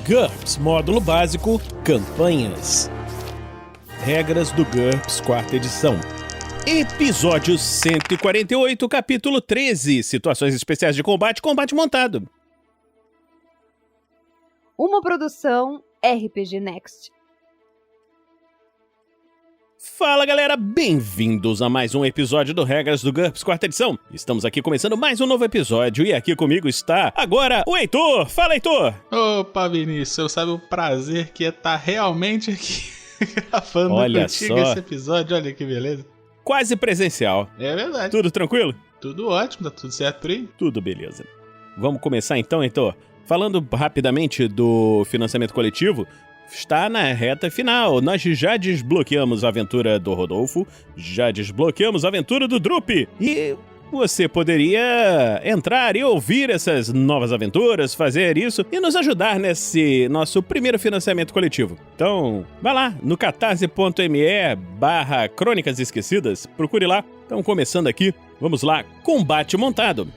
GURPS Módulo Básico Campanhas. Regras do GURPS 4ª edição. Episódio 148, capítulo 13. Situações especiais de combate, combate montado. Uma produção RPG Next. Fala galera, bem-vindos a mais um episódio do Regras do GURPS 4ª edição. Estamos aqui começando mais um novo episódio e aqui comigo está agora o Heitor. Fala, Heitor! Opa, Vinícius, você sabe o prazer que é estar realmente aqui gravando contigo esse episódio, olha que beleza. Quase presencial. É verdade. Tudo tranquilo? Tudo ótimo, tá tudo certo por aí? Tudo beleza. Vamos começar então, Heitor? Falando rapidamente do financiamento coletivo, está na reta final. Nós já desbloqueamos a aventura do Rodolfo, já desbloqueamos a aventura do Drup. E você poderia entrar e ouvir essas novas aventuras, fazer isso e nos ajudar nesse nosso primeiro financiamento coletivo. Então, vai lá no catarse.me/Crônicas Esquecidas, procure lá. Então, começando aqui, vamos lá, combate montado.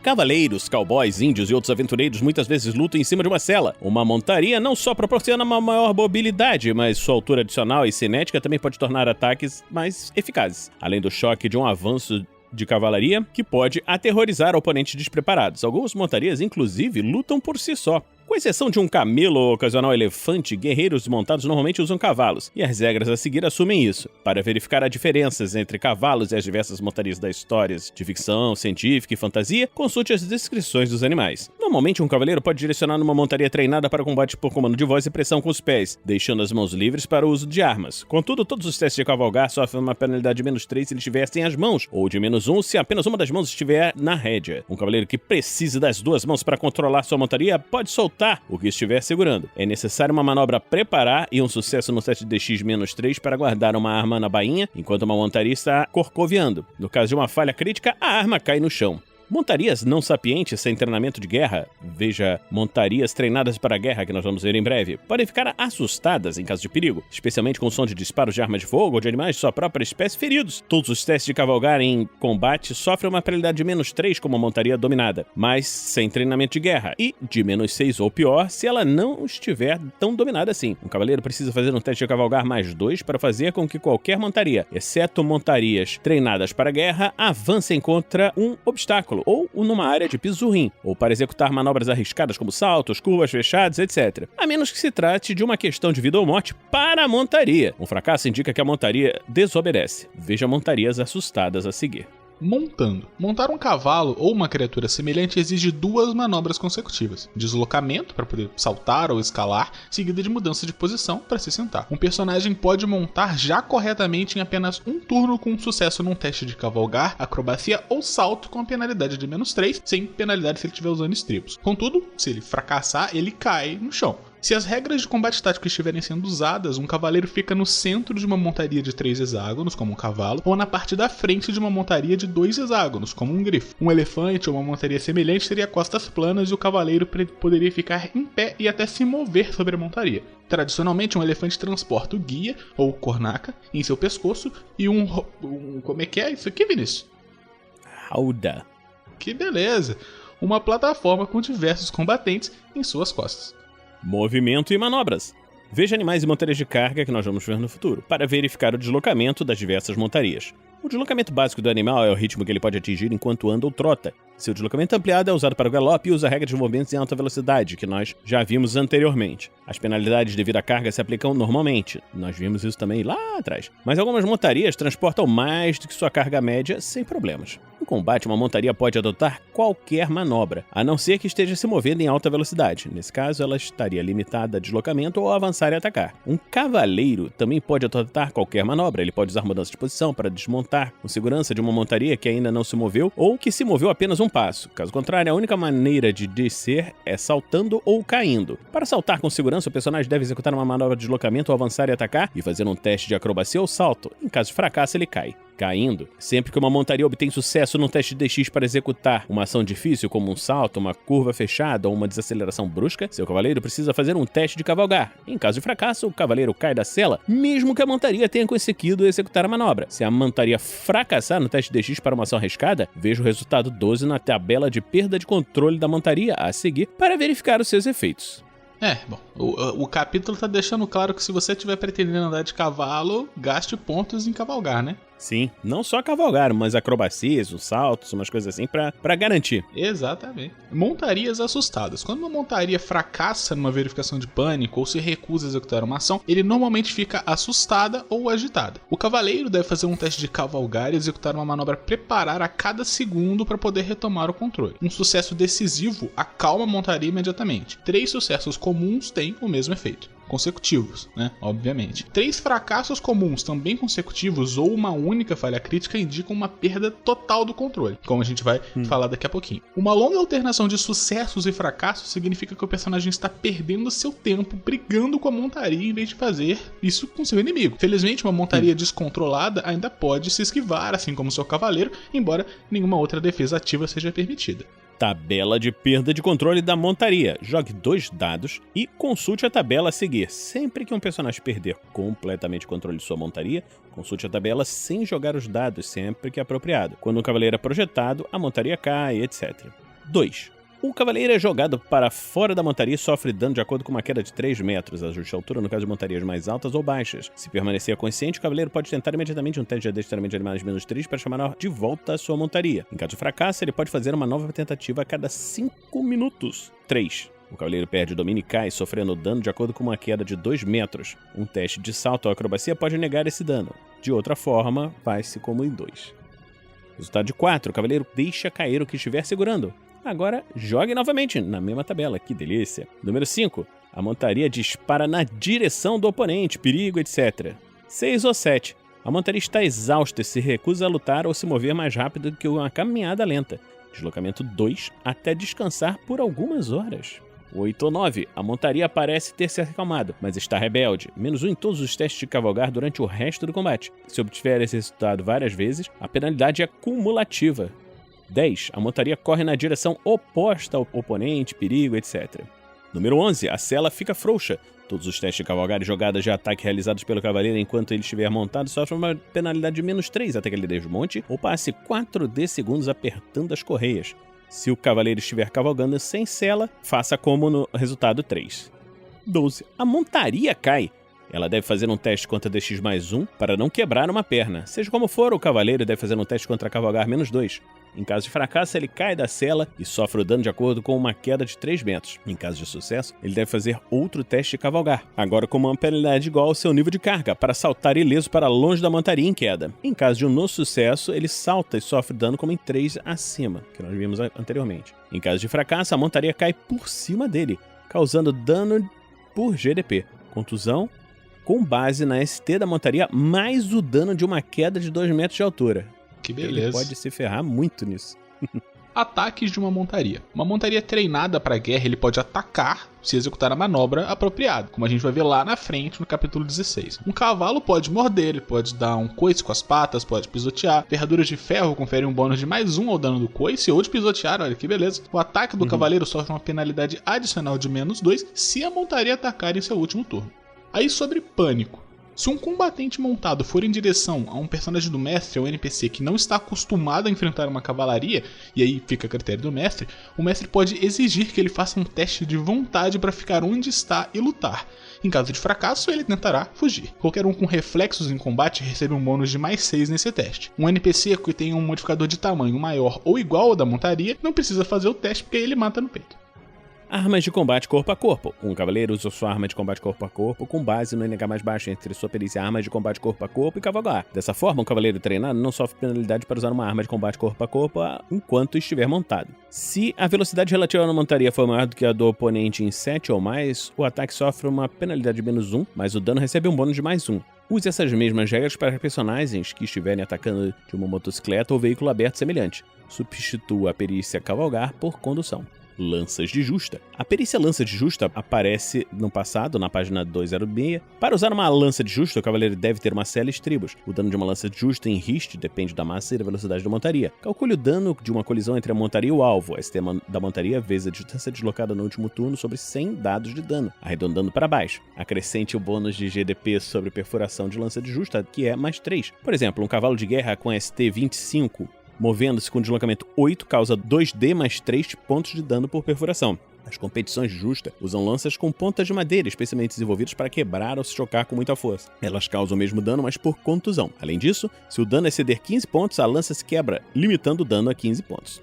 Cavaleiros, cowboys, índios e outros aventureiros muitas vezes lutam em cima de uma sela. Uma montaria não só proporciona uma maior mobilidade, mas sua altura adicional e cinética também pode tornar ataques mais eficazes. Além do choque de um avanço de cavalaria, que pode aterrorizar oponentes despreparados. Algumas montarias, inclusive, lutam por si só. Com exceção de um camelo ou ocasional elefante, guerreiros montados normalmente usam cavalos, e as regras a seguir assumem isso. Para verificar as diferenças entre cavalos e as diversas montarias das histórias de ficção, científica e fantasia, consulte as descrições dos animais. Normalmente, um cavaleiro pode direcionar numa montaria treinada para combate por comando de voz e pressão com os pés, deixando as mãos livres para o uso de armas. Contudo, todos os testes de cavalgar sofrem uma penalidade de -3 se ele estiver sem as mãos, ou de -1 se apenas uma das mãos estiver na rédea. Um cavaleiro que precise das duas mãos para controlar sua montaria pode soltar o que estiver segurando. É necessário uma manobra preparar e um sucesso no teste de DX -3 para guardar uma arma na bainha enquanto uma montaria está corcoviando. No caso de uma falha crítica, a arma cai no chão. Montarias não sapientes sem treinamento de guerra, veja montarias treinadas para a guerra que nós vamos ver em breve, podem ficar assustadas em caso de perigo, especialmente com o som de disparos de arma de fogo ou de animais de sua própria espécie feridos. Todos os testes de cavalgar em combate sofrem uma penalidade de -3 como uma montaria dominada, mas sem treinamento de guerra, e de -6 ou pior se ela não estiver tão dominada assim. Um cavaleiro precisa fazer um teste de cavalgar +2 para fazer com que qualquer montaria, exceto montarias treinadas para a guerra, avancem contra um obstáculo ou numa área de piso ruim, ou para executar manobras arriscadas como saltos, curvas fechadas, etc. A menos que se trate de uma questão de vida ou morte para a montaria. Um fracasso indica que a montaria desobedece. Veja montarias assustadas a seguir. Montando. Montar um cavalo ou uma criatura semelhante exige 2 manobras consecutivas. Deslocamento, para poder saltar ou escalar, seguida de mudança de posição para se sentar. Um personagem pode montar já corretamente em apenas um turno com sucesso num teste de cavalgar, acrobacia ou salto com a penalidade de -3, sem penalidade se ele estiver usando estribos. Contudo, se ele fracassar, ele cai no chão. Se as regras de combate tático estiverem sendo usadas, um cavaleiro fica no centro de uma montaria de 3 hexágonos, como um cavalo, ou na parte da frente de uma montaria de 2 hexágonos, como um grifo. Um elefante ou uma montaria semelhante teria costas planas e o cavaleiro poderia ficar em pé e até se mover sobre a montaria. Tradicionalmente, um elefante transporta o guia, ou cornaca, em seu pescoço e como é que é isso aqui, Vinícius? Rauda. Que beleza! Uma plataforma com diversos combatentes em suas costas. Movimento e manobras. Veja animais e montarias de carga que nós vamos ver no futuro, para verificar o deslocamento das diversas montarias. O deslocamento básico do animal é o ritmo que ele pode atingir enquanto anda ou trota. Seu deslocamento ampliado é usado para o galope e usa a regra de movimentos em alta velocidade, que nós já vimos anteriormente. As penalidades devido à carga se aplicam normalmente. Nós vimos isso também lá atrás. Mas algumas montarias transportam mais do que sua carga média sem problemas. No combate, uma montaria pode adotar qualquer manobra, a não ser que esteja se movendo em alta velocidade. Nesse caso, ela estaria limitada a deslocamento ou a avançar e atacar. Um cavaleiro também pode adotar qualquer manobra. Ele pode usar mudança de posição para desmontar com segurança de uma montaria que ainda não se moveu ou que se moveu apenas um passo. Caso contrário, a única maneira de descer é saltando ou caindo. Para saltar com segurança, o personagem deve executar uma manobra de deslocamento ou avançar e atacar e fazer um teste de acrobacia ou salto. Em caso de fracasso, ele cai. Caindo. Sempre que uma montaria obtém sucesso num teste de DX para executar uma ação difícil, como um salto, uma curva fechada ou uma desaceleração brusca, seu cavaleiro precisa fazer um teste de cavalgar. Em caso de fracasso, o cavaleiro cai da sela, mesmo que a montaria tenha conseguido executar a manobra. Se a montaria fracassar no teste de DX para uma ação arriscada, veja o resultado 12 na tabela de perda de controle da montaria a seguir para verificar os seus efeitos. Bom, o capítulo tá deixando claro que se você estiver pretendendo andar de cavalo, gaste pontos em cavalgar, né? Sim, não só cavalgar, mas acrobacias, os saltos, umas coisas assim pra garantir. Exatamente. Montarias assustadas. Quando uma montaria fracassa numa verificação de pânico ou se recusa a executar uma ação, ele normalmente fica assustada ou agitada. O cavaleiro deve fazer um teste de cavalgar e executar uma manobra preparar a cada segundo para poder retomar o controle. Um sucesso decisivo acalma a montaria imediatamente. 3 sucessos comuns têm o mesmo efeito. Consecutivos, né? Obviamente. 3 fracassos comuns também consecutivos ou uma única falha crítica indicam uma perda total do controle, como a gente vai falar daqui a pouquinho. Uma longa alternação de sucessos e fracassos significa que o personagem está perdendo seu tempo brigando com a montaria em vez de fazer isso com seu inimigo. Felizmente, uma montaria descontrolada ainda pode se esquivar, assim como seu cavaleiro, embora nenhuma outra defesa ativa seja permitida. Tabela de perda de controle da montaria. Jogue 2 dados e consulte a tabela a seguir. Sempre que um personagem perder completamente o controle de sua montaria, consulte a tabela sem jogar os dados, sempre que apropriado. Quando um cavaleiro é projetado, a montaria cai, etc. 2. O cavaleiro é jogado para fora da montaria e sofre dano de acordo com uma queda de 3 metros. Ajuste a altura no caso de montarias mais altas ou baixas. Se permanecer consciente, o cavaleiro pode tentar imediatamente um teste de adestramento de animais -3 para chamar de volta a sua montaria. Em caso de fracasso, ele pode fazer uma nova tentativa a cada 5 minutos. 3. O cavaleiro perde o domínio e cai, sofrendo dano de acordo com uma queda de 2 metros. Um teste de salto ou acrobacia pode negar esse dano. De outra forma, vai-se como em 2. Resultado de 4. O cavaleiro deixa cair o que estiver segurando. Agora, jogue novamente na mesma tabela. Que delícia. Número 5. A montaria dispara na direção do oponente, perigo, etc. 6 ou 7. A montaria está exausta e se recusa a lutar ou se mover mais rápido que uma caminhada lenta. Deslocamento 2 até descansar por algumas horas. 8 ou 9. A montaria parece ter se acalmado, mas está rebelde. -1 em todos os testes de cavalgar durante o resto do combate. Se obtiver esse resultado várias vezes, a penalidade é cumulativa. 10. A montaria corre na direção oposta ao oponente, perigo, etc. Número 11. A sela fica frouxa. Todos os testes de cavalgar e jogadas de ataque realizados pelo cavaleiro enquanto ele estiver montado sofrem uma penalidade de -3 até que ele desmonte ou passe 4d segundos apertando as correias. Se o cavaleiro estiver cavalgando sem sela, faça como no resultado 3. 12. A montaria cai. Ela deve fazer um teste contra DX+1 para não quebrar uma perna. Seja como for, o cavaleiro deve fazer um teste contra cavalgar -2. Em caso de fracasso, ele cai da sela e sofre o dano de acordo com uma queda de 3 metros. Em caso de sucesso, ele deve fazer outro teste de cavalgar, agora com uma penalidade igual ao seu nível de carga, para saltar ileso para longe da montaria em queda. Em caso de um no sucesso, ele salta e sofre dano como em 3 acima, que nós vimos anteriormente. Em caso de fracasso, a montaria cai por cima dele, causando dano por GDP, contusão, com base na ST da montaria, mais o dano de uma queda de 2 metros de altura. Que beleza. Ele pode se ferrar muito nisso. Ataques de uma montaria. Uma montaria treinada para guerra, ele pode atacar se executar a manobra apropriada, como a gente vai ver lá na frente no capítulo 16. Um cavalo pode morder, ele pode dar um coice com as patas, pode pisotear. Ferraduras de ferro conferem um bônus de +1 ao dano do coice ou de pisotear, olha que beleza. O ataque do cavaleiro sofre uma penalidade adicional de -2 se a montaria atacar em seu último turno. Aí sobre pânico. Se um combatente montado for em direção a um personagem do mestre ou NPC que não está acostumado a enfrentar uma cavalaria, e aí fica a critério do mestre, o mestre pode exigir que ele faça um teste de vontade para ficar onde está e lutar. Em caso de fracasso, ele tentará fugir. Qualquer um com reflexos em combate recebe um bônus de +6 nesse teste. Um NPC que tem um modificador de tamanho maior ou igual ao da montaria não precisa fazer o teste porque ele mata no peito. Armas de combate corpo a corpo. Um cavaleiro usa sua arma de combate corpo a corpo com base no NH mais baixo entre sua perícia armas de combate corpo a corpo e cavalgar. Dessa forma, um cavaleiro treinado não sofre penalidade para usar uma arma de combate corpo a corpo enquanto estiver montado. Se a velocidade relativa na montaria for maior do que a do oponente em 7 ou mais, o ataque sofre uma penalidade de -1, mas o dano recebe um bônus de +1. Use essas mesmas regras para personagens que estiverem atacando de uma motocicleta ou veículo aberto semelhante. Substitua a perícia cavalgar por condução. Lanças de justa. A perícia lança de justa aparece no passado, na página 206. Para usar uma lança de justa, o cavaleiro deve ter uma sela e estribos. O dano de uma lança de justa em riste depende da massa e da velocidade da montaria. Calcule o dano de uma colisão entre a montaria e o alvo. A ST da montaria vezes a distância deslocada no último turno sobre 100 dados de dano, arredondando para baixo. Acrescente o bônus de GDP sobre perfuração de lança de justa, que é +3. Por exemplo, um cavalo de guerra com ST 25 Movendo-se com deslocamento 8, causa 2d mais 3 pontos de dano por perfuração. As competições de justa usam lanças com pontas de madeira, especialmente desenvolvidas para quebrar ou se chocar com muita força. Elas causam o mesmo dano, mas por contusão. Além disso, se o dano exceder 15 pontos, a lança se quebra, limitando o dano a 15 pontos.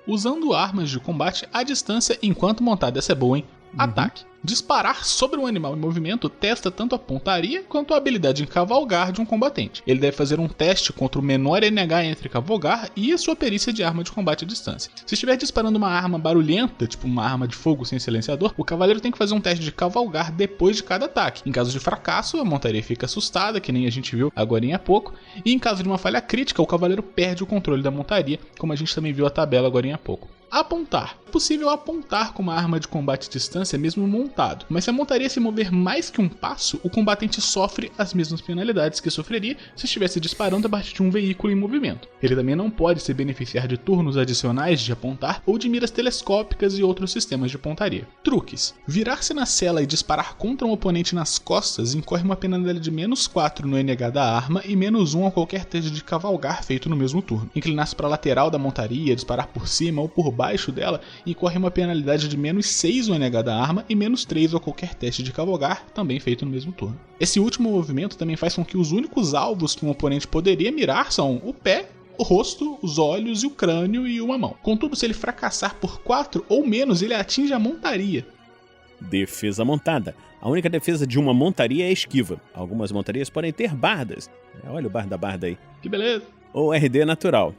Usando armas de combate à distância enquanto montada, essa é boa, hein? Ataque. Disparar sobre um animal em movimento testa tanto a pontaria quanto a habilidade em cavalgar de um combatente. Ele deve fazer um teste contra o menor NH entre cavalgar e a sua perícia de arma de combate à distância. Se estiver disparando uma arma barulhenta, tipo uma arma de fogo sem silenciador, o cavaleiro tem que fazer um teste de cavalgar depois de cada ataque. Em caso de fracasso, a montaria fica assustada, que nem a gente viu agora há pouco, e em caso de uma falha crítica, o cavaleiro perde o controle da montaria, como a gente também viu a tabela agora há pouco. Apontar. É possível apontar com uma arma de combate à distância mesmo montado, mas se a montaria se mover mais que um passo, o combatente sofre as mesmas penalidades que sofreria se estivesse disparando a partir de um veículo em movimento. Ele também não pode se beneficiar de turnos adicionais de apontar ou de miras telescópicas e outros sistemas de pontaria. Truques. Virar-se na cela e disparar contra um oponente nas costas incorre uma penalidade de -4 no NH da arma e -1 a qualquer teste de cavalgar feito no mesmo turno. Inclinar-se para a lateral da montaria, disparar por cima ou por baixo dela, incorre uma penalidade de -6 no NH da arma e -3 a qualquer teste de cavalgar, também feito no mesmo turno. Esse último movimento também faz com que os únicos alvos que um oponente poderia mirar são o pé, o rosto, os olhos e o crânio e uma mão. Contudo, se ele fracassar por 4 ou menos, ele atinge a montaria. Defesa montada. A única defesa de uma montaria é a esquiva. Algumas montarias podem ter bardas. Olha o bar da barda aí. Que beleza! Ou RD natural.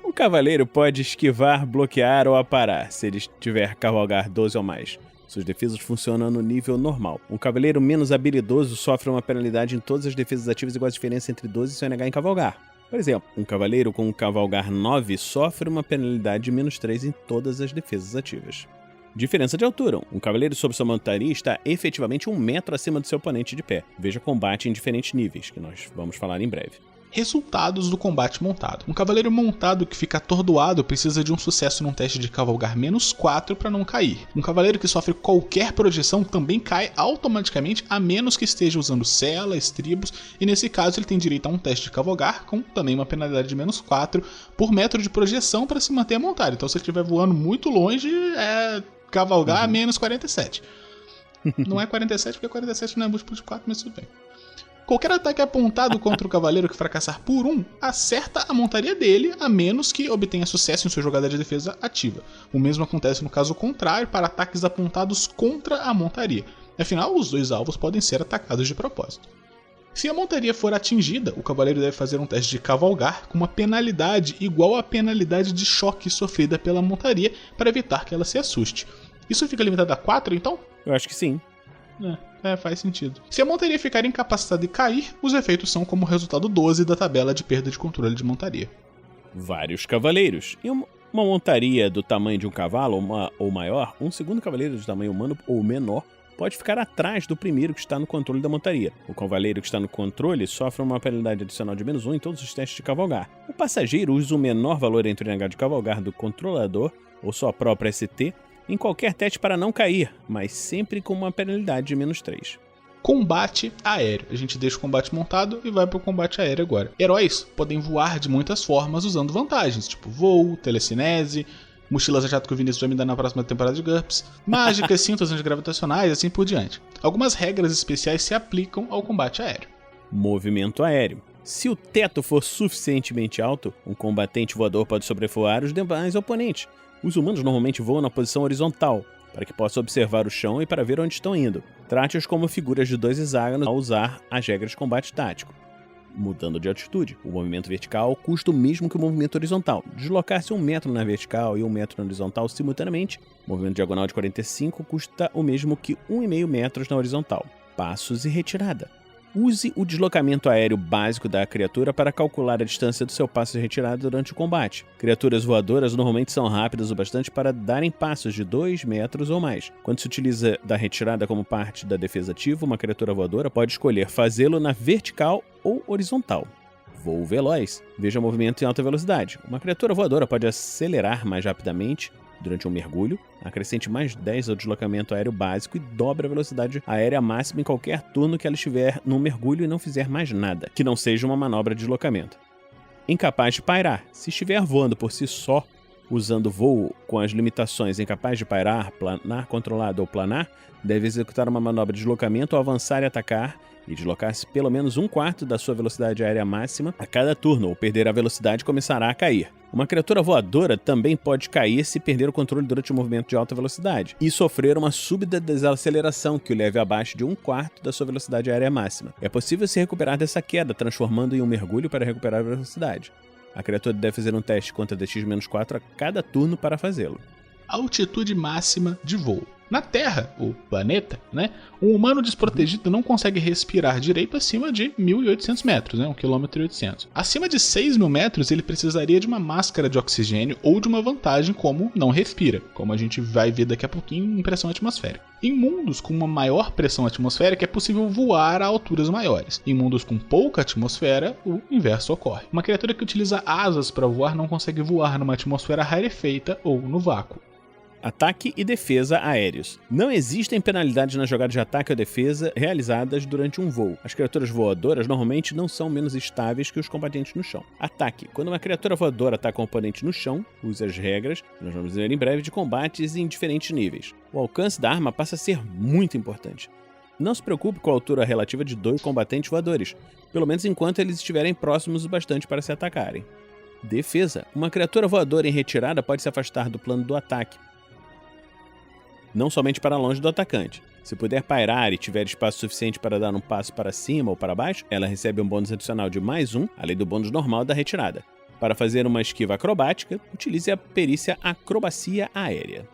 O cavaleiro pode esquivar, bloquear ou aparar, se ele tiver cavalgar 12 ou mais. Suas defesas funcionam no nível normal. Um cavaleiro menos habilidoso sofre uma penalidade em todas as defesas ativas igual a diferença entre 12 e seu NH em cavalgar. Por exemplo, um cavaleiro com um cavalgar 9 sofre uma penalidade de -3 em todas as defesas ativas. Diferença de altura. Um cavaleiro sob sua montaria está efetivamente 1 metro acima do seu oponente de pé. Veja combate em diferentes níveis, que nós vamos falar em breve. Resultados do combate montado. Um cavaleiro montado que fica atordoado precisa de um sucesso num teste de cavalgar -4 para não cair. Um cavaleiro que sofre qualquer projeção também cai automaticamente, a menos que esteja usando sela, estribos, e nesse caso ele tem direito a um teste de cavalgar, com também uma penalidade de -4 por metro de projeção para se manter montado. Então se ele estiver voando muito longe, é cavalgar a -47. Não é 47 porque 47 não é múltiplo de 4, mas tudo bem. Qualquer ataque apontado contra o cavaleiro que fracassar por 1, acerta a montaria dele, a menos que obtenha sucesso em sua jogada de defesa ativa. O mesmo acontece no caso contrário para ataques apontados contra a montaria. Afinal, os dois alvos podem ser atacados de propósito. Se a montaria for atingida, o cavaleiro deve fazer um teste de cavalgar com uma penalidade igual à penalidade de choque sofrida pela montaria para evitar que ela se assuste. Isso fica limitado a 4, então? Eu acho que sim. Faz sentido. Se a montaria ficar incapacitada e cair, os efeitos são como o resultado 12 da tabela de perda de controle de montaria. Vários cavaleiros. Em uma montaria do tamanho de um cavalo ou maior, um segundo cavaleiro de tamanho humano ou menor pode ficar atrás do primeiro que está no controle da montaria. O cavaleiro que está no controle sofre uma penalidade adicional de -1 em todos os testes de cavalgar. O passageiro usa o menor valor entre o NH de cavalgar do controlador ou sua própria ST em qualquer teste para não cair, mas sempre com uma penalidade de -3. Combate aéreo. A gente deixa o combate montado e vai para o combate aéreo agora. Heróis podem voar de muitas formas usando vantagens, tipo voo, telecinese, mochilas a jato que o Vinícius vai me dar na próxima temporada de GURPS, mágicas, cintos antigravitacionais e assim por diante. Algumas regras especiais se aplicam ao combate aéreo. Movimento aéreo. Se o teto for suficientemente alto, um combatente voador pode sobrevoar os demais oponentes. Os humanos normalmente voam na posição horizontal, para que possa observar o chão e para ver onde estão indo. Trate-os como figuras de 2 hexágonos ao usar as regras de combate tático. Mudando de altitude, o movimento vertical custa o mesmo que o movimento horizontal. Deslocar-se 1 metro na vertical e 1 metro na horizontal simultaneamente, o movimento diagonal de 45 custa o mesmo que 1,5 metros na horizontal. Passos e retirada. Use o deslocamento aéreo básico da criatura para calcular a distância do seu passo de retirada durante o combate. Criaturas voadoras normalmente são rápidas o bastante para darem passos de 2 metros ou mais. Quando se utiliza da retirada como parte da defesa ativa, uma criatura voadora pode escolher fazê-lo na vertical ou horizontal. Voo veloz. Veja movimento em alta velocidade. Uma criatura voadora pode acelerar mais rapidamente durante um mergulho, acrescente mais 10 ao deslocamento aéreo básico e dobre a velocidade aérea máxima em qualquer turno que ela estiver num mergulho e não fizer mais nada, que não seja uma manobra de deslocamento. incapaz de pairar. Se estiver voando por si só, usando voo com as limitações incapaz de pairar, planar controlado ou planar, deve executar uma manobra de deslocamento ou avançar e atacar e deslocar-se pelo menos 1/4 da sua velocidade aérea máxima a cada turno, ou perder a velocidade e começará a cair. Uma criatura voadora também pode cair se perder o controle durante um movimento de alta velocidade e sofrer uma súbita desaceleração que o leve abaixo de 1/4 da sua velocidade aérea máxima. É possível se recuperar dessa queda, transformando em um mergulho para recuperar a velocidade. A criatura deve fazer um teste contra DX-4 a cada turno para fazê-lo. Altitude máxima de voo. Na Terra, o planeta, um humano desprotegido não consegue respirar direito acima de 1.800 metros, 1,8 km. Acima de 6.000 metros, ele precisaria de uma máscara de oxigênio ou de uma vantagem como não respira, como a gente vai ver daqui a pouquinho em pressão atmosférica. Em mundos com uma maior pressão atmosférica, é possível voar a alturas maiores. Em mundos com pouca atmosfera, o inverso ocorre. Uma criatura que utiliza asas para voar não consegue voar numa atmosfera rarefeita ou no vácuo. Ataque e defesa aéreos. Não existem penalidades nas jogadas de ataque ou defesa realizadas durante um voo. As criaturas voadoras normalmente não são menos estáveis que os combatentes no chão. Ataque. Quando uma criatura voadora ataca um oponente no chão, use as regras, que nós vamos ver em breve, de combates em diferentes níveis. O alcance da arma passa a ser muito importante. Não se preocupe com a altura relativa de 2 combatentes voadores, pelo menos enquanto eles estiverem próximos o bastante para se atacarem. Defesa. Uma criatura voadora em retirada pode se afastar do plano do ataque, não somente para longe do atacante. Se puder pairar e tiver espaço suficiente para dar um passo para cima ou para baixo, ela recebe um bônus adicional de +1, além do bônus normal da retirada. Para fazer uma esquiva acrobática, utilize a perícia Acrobacia Aérea.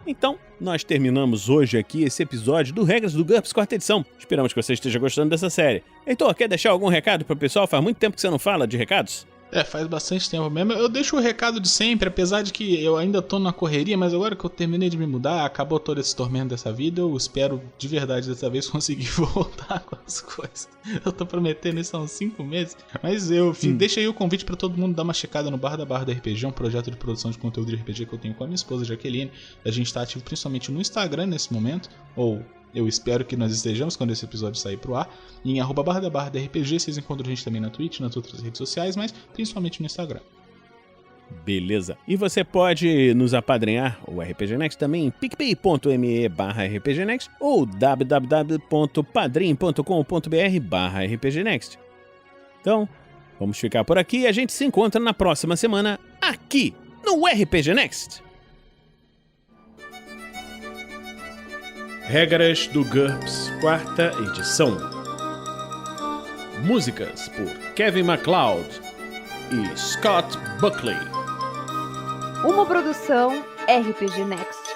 Então, nós terminamos hoje aqui esse episódio do Regras do GURPS, 4ª edição. Esperamos que você esteja gostando dessa série. Heitor, quer deixar algum recado para o pessoal? Faz muito tempo que você não fala de recados? Faz bastante tempo mesmo. Eu deixo o recado de sempre, apesar de que eu ainda tô na correria, mas agora que eu terminei de me mudar, acabou todo esse tormento dessa vida, eu espero de verdade dessa vez conseguir voltar com as coisas. Eu tô prometendo isso há uns 5 meses, mas deixa aí o convite pra todo mundo dar uma checada no Bar da RPG, um projeto de produção de conteúdo de RPG que eu tenho com a minha esposa Jaqueline. A gente tá ativo principalmente no Instagram nesse momento, ou eu espero que nós estejamos quando esse episódio sair pro ar. E em @barra-da-barra-da-RPG, vocês encontram a gente também na Twitch, nas outras redes sociais, mas principalmente no Instagram. Beleza. E você pode nos apadrinhar, o RPG Next, também em picpay.me/rpgnext ou www.padrim.com.br/rpgnext. Então, vamos ficar por aqui e a gente se encontra na próxima semana aqui no RPG Next. Regras do GURPS, 4ª edição. Músicas por Kevin MacLeod e Scott Buckley. Uma produção RPG Next.